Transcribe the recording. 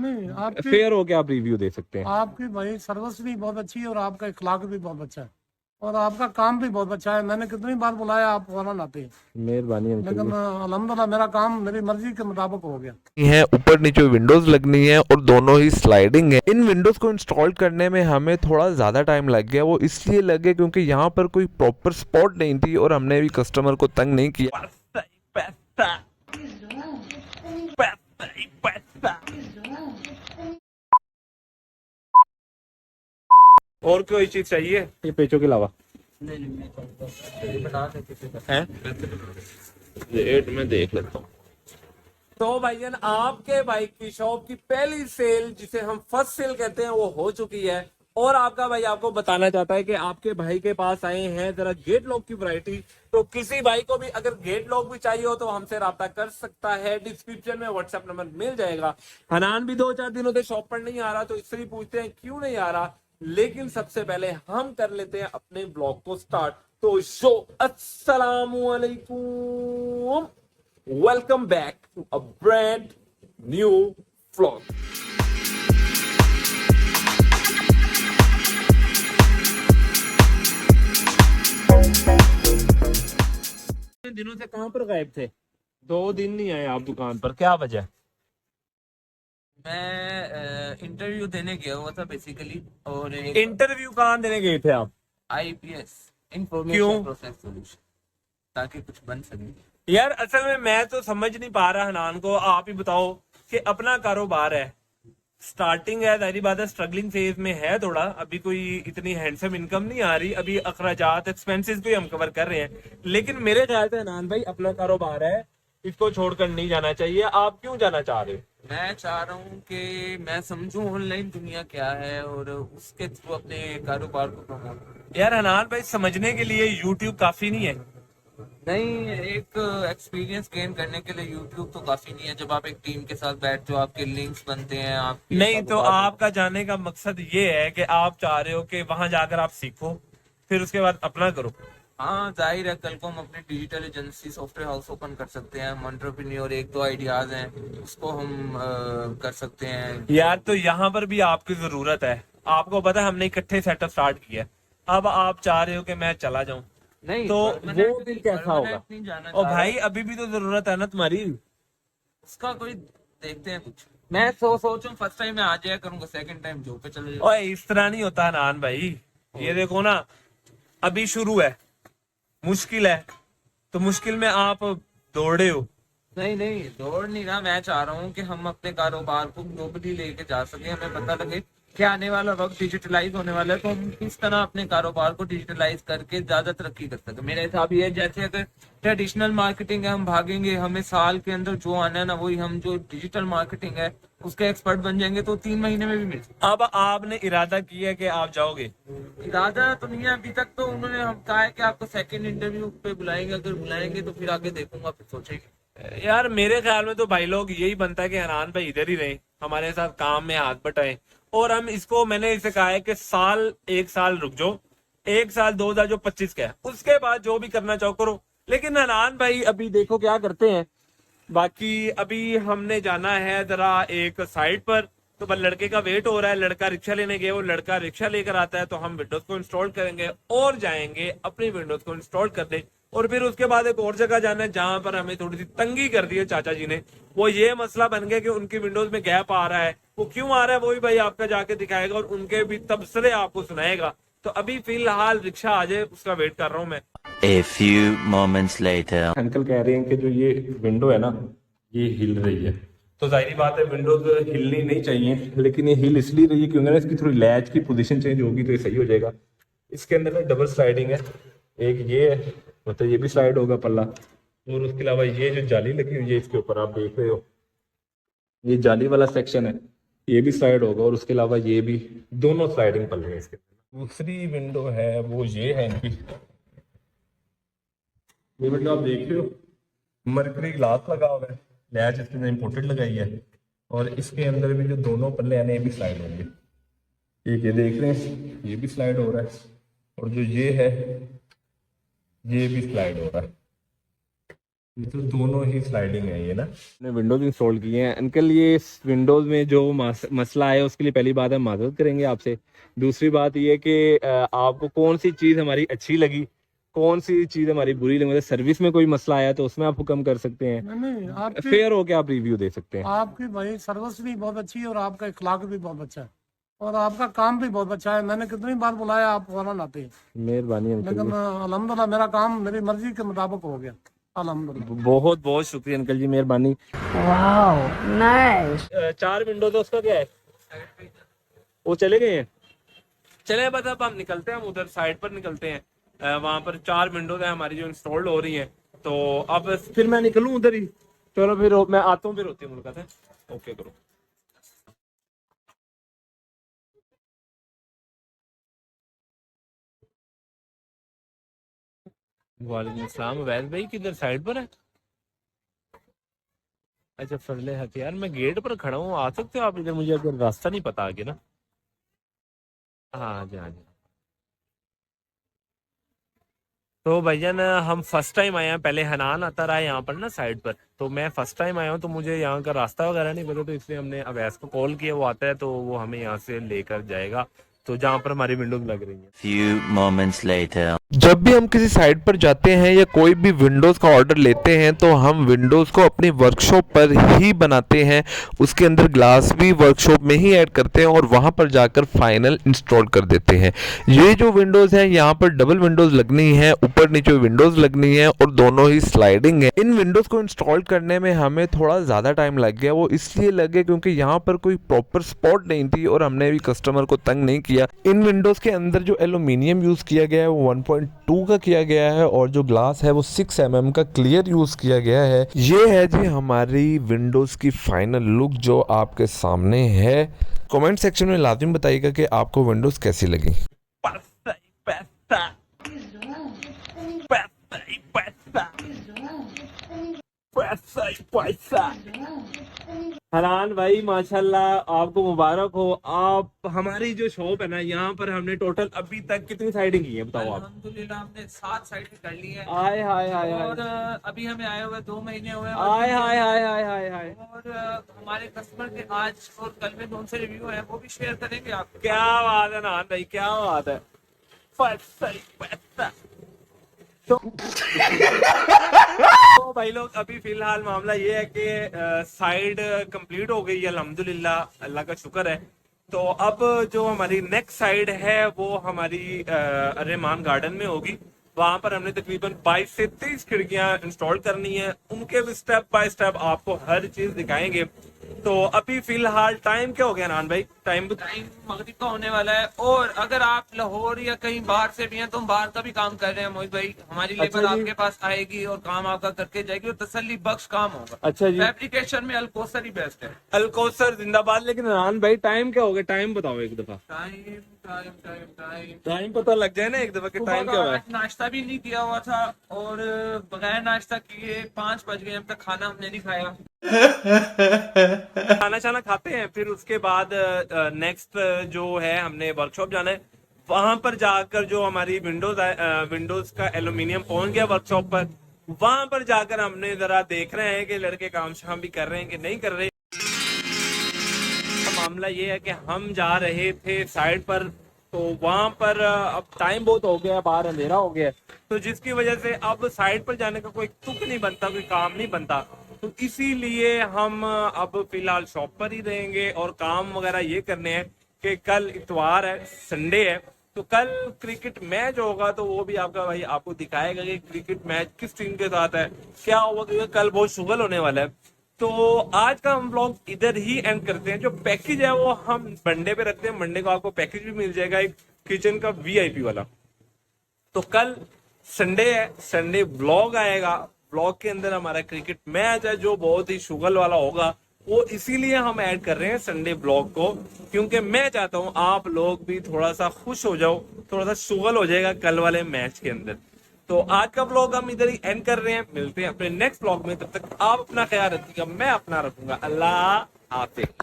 नहीं, आपकी फेयर हो के आप रिव्यू दे सकते हैं। आपकी भाई सर्विस भी बहुत अच्छी है और आपका इखलाक भी बहुत अच्छा है और आपका काम भी बहुत अच्छा है। मैंने कितनी बार बुलाया, आप फौरन आते हैं। मेहरबानी अंकल लेकिन अल्हम्दुलिल्लाह मेरा काम मेरी मर्जी के मुताबिक हो गया। है, ऊपर नीचे विंडोज लगनी है और दोनों ही स्लाइडिंग है। इन विंडोज को इंस्टॉल करने में हमें थोड़ा ज़्यादा टाइम लग गया। वो इसलिए लगे क्योंकि यहाँ पर कोई प्रॉपर स्पॉट नहीं थी और हमने भी कस्टमर को तंग नहीं किया। और कोई चीज चाहिए ये पेचों के अलावा? हैं? रेट में देख लेता हूँ। तो भाईजान आपके बाइक की शॉप की पहली सेल, जिसे हम फर्स्ट सेल कहते हैं, वो हो चुकी है। और आपका भाई आपको बताना चाहता है कि आपके भाई के पास आए हैं जरा गेट लॉक की वैरायटी। तो किसी भाई को भी अगर गेट लॉक भी चाहिए हो तो हमसे राब्ता कर सकता है। डिस्क्रिप्शन में व्हाट्सएप नंबर मिल जाएगा। हनान भी 2-4 दिनों से शॉप पर नहीं आ रहा, तो इससे भी पूछते हैं क्यों नहीं आ रहा। लेकिन सबसे पहले हम कर लेते हैं अपने ब्लॉग को स्टार्ट। तो शो अस्सलामुअलैकुम, welcome back to a brand new vlog। दिनों से कहां पर गायब थे? 2 दिन नहीं आए आप दुकान पर, क्या वजह? मैं इंटरव्यू देने गया हुआ था बेसिकली। और इंटरव्यू कहां देने गए थे आप? आईपीएस, क्यों? इंफॉर्मेशन प्रोसेस सोल्यूशन, ताकि कुछ बन सके। यार असल में मैं तो समझ नहीं पा रहा हनान को। आप ही बताओ कि अपना कारोबार है, स्टार्टिंग है, जाहिर बात है स्ट्रगलिंग फेज में है थोड़ा, अभी कोई इतनी हैंडसम इनकम नहीं आ रही, अभी अखराजात एक्सपेंसेस भी हम कवर कर रहे हैं। लेकिन मेरे ख्याल से हनान भाई अपना कारोबार है, इसको छोड़कर नहीं जाना चाहिए। आप क्यों जाना चाह रहे हो? मैं चाह रहा हूँ कि मैं समझूं ऑनलाइन दुनिया क्या है और उसके थ्रू अपने कारोबार को प्रमोट। यार हनान भाई समझने के लिए यूट्यूब काफी नहीं है? नहीं, एक एक्सपीरियंस गेन करने के लिए यूट्यूब तो काफी नहीं है। जब आप एक टीम के साथ बैठते हो, आपके लिंक्स बनते हैं, आप नहीं तो आपका जाने का मकसद ये है कि आप चाह रहे हो कि वहां जाकर आप सीखो, फिर उसके बाद अपना करो। हाँ, जाहिर है कल को हम अपनी digital agency software house open कर सकते हैं। हम एंटरप्रेन्योर, 1-2 आइडियाज हैं, उसको हम कर सकते हैं। यार तो यहाँ पर भी आपकी जरूरत है। आपको पता है हमने इकट्ठे सेटअप स्टार्ट किया है, अब आप चाह रहे हो कि मैं चला जाऊं, नहीं तो permanent वो फिर नहीं- कैसा होगा? permanent नहीं जाना और चाह भाई रहा। अभी भी तो जरूरत है ना तुम्हारी। उसका कोई देखते हैं कुछ। मैं सोचूं फर्स्ट टाइम मैं आ जाया करूंगा, सेकंड टाइम जॉब पे चले जाऊंगा। ओए इस तरह नहीं होता नान भाई। ये देखो ना, अभी शुरू है, मुश्किल है, तो मुश्किल में आप दौड़े हो। नहीं नहीं, दौड़ नहीं रहा। मैं चाह रहा हूँ कि हम अपने कारोबार को ग्लोबली लेके जा सके। हमें पता लगे कि आने वाला वक्त डिजिटलाइज होने वाला है, तो हम किस तरह अपने कारोबार को डिजिटलाइज करके ज्यादा तरक्की कर सके। मेरा हिसाब ये है, जैसे अगर ट्रेडिशनल मार्केटिंग है, हम भागेंगे, हमें साल के अंदर जो आना है ना, वही हम जो डिजिटल मार्केटिंग है उसके एक्सपर्ट बन जाएंगे, तो 3 महीने में भी मिल सकते। अब आपने इरादा किया है कि आप जाओगे? इरादा तो नहीं है अभी तक। तो उन्होंने हम कहा है कि आपको सेकंड इंटरव्यू पे बुलाएंगे, अगर बुलाएंगे तो फिर आगे देखूंगा, फिर सोचेंगे। यार मेरे ख्याल में तो भाई लोग यही बनता है कि हनान भाई इधर ही रहे, हमारे साथ काम में हाथ बटाए। और हम इसको, मैंने इसे कहा है कि 1 साल रुक जाओ, 1 साल 2025 का है, उसके बाद जो भी करना चाहो करो। लेकिन हनान भाई अभी देखो क्या करते हैं। बाकी अभी हमने जाना है जरा एक साइट पर, तो बस लड़के का वेट हो रहा है। लड़का रिक्शा लेने गया, वो लड़का रिक्शा लेकर आता है, तो हम विंडोज को इंस्टॉल करेंगे और जाएंगे अपनी विंडोज को इंस्टॉल करने। और फिर उसके बाद एक और जगह जाना है जहां पर हमें थोड़ी सी तंगी कर दी है चाचा जी ने। वो ये मसला बन गया कि उनकी विंडोज में गैप आ रहा है। वो क्यों आ रहा है वो भी भाई आपका जाके दिखाएगा और उनके भी तबसरे आपको सुनाएगा। तो अभी फिलहाल रिक्शा आ जाए, उसका वेट कर रहा हूँ मैं। A few moments later. Uncle कह रहे हैं कि जो ये विंडो है ना, ये हिल रही है। तो जाहिर बात है विंडोज हिलनी नहीं चाहिए, लेकिन ये हिल इसलिए रही है क्योंकि ना इसकी थोड़ी लैच की पोजीशन चेंज होगी तो ये सही हो जाएगा। इसके अंदर ना डबल स्लाइडिंग है, एक ये है, मतलब ये भी स्लाइड होगा पल्ला, और उसके अलावा ये जो जाली लगी हुई है इसके ऊपर आप देख रहे हो, ये जाली वाला सेक्शन है, ये भी स्लाइड होगा, और उसके अलावा ये भी, दोनों स्लाइडिंग पल्ले हैं इसके। दूसरी विंडो है वो ये है इनकी, ये विंडो आप देख रहे हो, मरकरी ग्लास लगा हुआ है, लैच इसके अंदर इम्पोर्टेड लगाई है, और इसके अंदर भी जो दोनों पल्ले हैं ये भी स्लाइड होंगे। एक ये देख रहे हैं, ये भी स्लाइड हो रहा है, और जो ये है ये भी स्लाइड हो रहा है। तो दोनों ही स्लाइडिंग है ये ना। ने विंडोज इंस्टॉल किए हैं अंकल। ये विंडोज में जो मसला है उसके लिए पहली बात हम माजरत करेंगे आपसे। दूसरी बात ये कि आपको कौन सी चीज़ हमारी अच्छी लगी, कौन सी चीज़ हमारी बुरी लगी, मतलब सर्विस में कोई मसला आया तो उसमें आप हुक्म कर सकते हैं, नहीं आपकी फेयर हो के आप रिव्यू दे सकते हैं। आपकी भाई सर्विस भी बहुत अच्छी है और आपका इखलाक भी बहुत अच्छा है और आपका काम भी बहुत अच्छा है। मैंने कितनी बार बुलाया, आप फौरन आते हैं। मेहरबानी अंकल लेकिन अल्हम्दुलिल्लाह मेरा काम मेरी मर्जी के मुताबिक हो गया, अल्हम्दुलिल्लाह। बहुत बहुत शुक्रिया अंकल जी, मेहरबानी। Wow, nice. 4 विंडोज है, उसका क्या है? वो चले गए हैं। चले बस अब हम निकलते हैं, हम उधर साइड पर निकलते हैं। वहां पर 4 विंडोज है हमारी जो इंस्टॉल्ड हो रही हैं। तो अब फिर मैं निकलूं उधर ही। चलो फिर मैं आता हूँ, फिर होती है मुलाकात है। ओके करो। वालेकुम अस्सलाम। वैद भाई किधर साइड पर है? अच्छा फजले हथियार, मैं गेट पर खड़ा हूँ, आ सकते हो आप इधर? मुझे अगर रास्ता नहीं पता आगे ना। हाँ जी हाँ जी। तो भैया हम फर्स्ट टाइम आए हैं, पहले हनान आता रहा है यहाँ पर ना साइड पर। तो मैं फर्स्ट टाइम आया हूँ तो मुझे यहाँ का रास्ता वगैरह नहीं पता, तो इसलिए हमने अवैस को कॉल किया, वो आता है तो वो हमें यहाँ से लेकर जाएगा तो जहाँ पर हमारी विंडोज लग रही है। Few moments later. जब भी हम किसी साइट पर जाते हैं या कोई भी विंडोज़ का ऑर्डर लेते हैं तो हम विंडोज़ को अपनी वर्कशॉप पर ही बनाते हैं, उसके अंदर ग्लास भी वर्कशॉप में ही ऐड करते हैं और वहां पर जाकर फाइनल इंस्टॉल कर देते हैं। ये जो विंडोज़ हैं यहाँ पर डबल विंडोज़ लगनी है, ऊपर नीचे विंडोज़ लगनी है और दोनों ही स्लाइडिंग है। इन विंडोज़ को इंस्टॉल करने में हमें थोड़ा ज़्यादा टाइम लग गया, वो इसलिए लगे क्योंकि यहाँ पर कोई प्रॉपर स्पॉट नहीं थी और हमने भी कस्टमर को तंग नहीं किया। इन विंडोज़ के अंदर जो एल्यूमिनियम यूज़ किया गया है वो 1.2 का किया गया है और जो ग्लास है वो 6 mm का क्लियर यूज़ किया गया है। ये है जी हमारी विंडोज़ की फाइनल लुक जो आपके सामने है। कमेंट सेक्शन में लाजिम बताइएगा कि आपको विंडोज़ कैसी लगी। हरान भाई माशाल्लाह आपको मुबारक हो। आप हमारी जो शॉप है ना यहाँ पर हमने टोटल अभी तक कितनी साइडिंग की है बताओ आप? अल्हम्दुलिल्लाह हमने 7 साइड कर ली है। आय हाय हाय और हाय अभी हमें आए हुए 2 महीने हुए हैं। आय हाय हाय हाय हाय हाय। और हमारे कस्टमर के आज और कल में कौन से रिव्यू है वो भी शेयर करेंगे आप। क्या बात है नान भाई, क्या बात है। तो भाई लोग अभी फिलहाल मामला ये है कि साइड कंप्लीट हो गई है अल्हम्दुलिल्लाह, अल्लाह का शुक्र है। तो अब जो हमारी नेक्स्ट साइड है वो हमारी रहमान गार्डन में होगी। वहां पर हमने तकरीबन 22 से 23 खिड़कियां इंस्टॉल करनी है, उनके भी स्टेप बाय स्टेप आपको हर चीज दिखाएंगे। तो अभी फिलहाल टाइम क्या हो गया नान भाई? टाइम मगरिब का होने वाला है। और अगर आप लाहौर या कहीं बाहर से भी हैं तो हम बाहर का भी काम कर रहे हैं मोहित भाई। हमारी लेबर जी। आपके पास आएगी और काम आपका करके जाएगी और तसल्ली बख्श काम होगा। अच्छा जी। फैब्रिकेशन में अल्कोसर ही बेस्ट है। अलकोसर जिंदाबाद। लेकिन नान भाई टाइम क्या हो गया? टाइम बताओ एक दफा। Time time time time time पता लग जाए ना एक दफा कि टाइम क्या हुआ है। आज नाश्ता भी नहीं किया हुआ था और बगैर नाश्ता किए 5 बज गए, अब तक खाना हमने नहीं खाया। खाना शाना खाते हैं, फिर उसके बाद नेक्स्ट जो है हमने वर्कशॉप जाना है। वहां पर जाकर जो हमारी विंडोज का एल्यूमिनियम पहुंच गया वर्कशॉप पर, वहां पर जाकर हमने जरा देख रहे हैं कि लड़के काम शाम भी कर रहे हैं कि नहीं कर रहे। मामला ये है कि हम जा रहे थे साइड पर, तो वहां पर अब टाइम बहुत हो गया, बाहर अंधेरा हो गया, तो जिसकी वजह से अब साइड पर जाने का कोई तुक नहीं बनता, कोई काम नहीं बनता। तो इसीलिए हम अब फिलहाल शॉप पर ही रहेंगे और काम वगैरह ये करने हैं कि कल इतवार है, संडे है, तो कल क्रिकेट मैच होगा तो वो भी आपका भाई आपको दिखाएगा कि क्रिकेट मैच किस टीम के साथ है, क्या होगा, क्योंकि कल बहुत शुगल होने वाला है। तो आज का हम ब्लॉग इधर ही एंड करते हैं। जो पैकेज है वो हम मंडे पे रखते हैं, मंडे को आपको पैकेज भी मिल जाएगा एक किचन का VIP वाला। तो कल संडे है, संडे ब्लॉग आएगा, ब्लॉग के अंदर हमारा क्रिकेट मैच है जो बहुत ही शुगल वाला होगा, वो इसीलिए हम ऐड कर रहे हैं संडे ब्लॉग को, क्योंकि मैं चाहता हूं आप लोग भी थोड़ा सा खुश हो जाओ, थोड़ा सा शुगल हो जाएगा कल वाले मैच के अंदर। तो आज का ब्लॉग हम इधर ही एंड कर रहे हैं, मिलते हैं अपने नेक्स्ट ब्लॉग में, तब तक आप अपना ख्याल रखिएगा, मैं अपना रखूंगा। अल्लाह हाफिज़।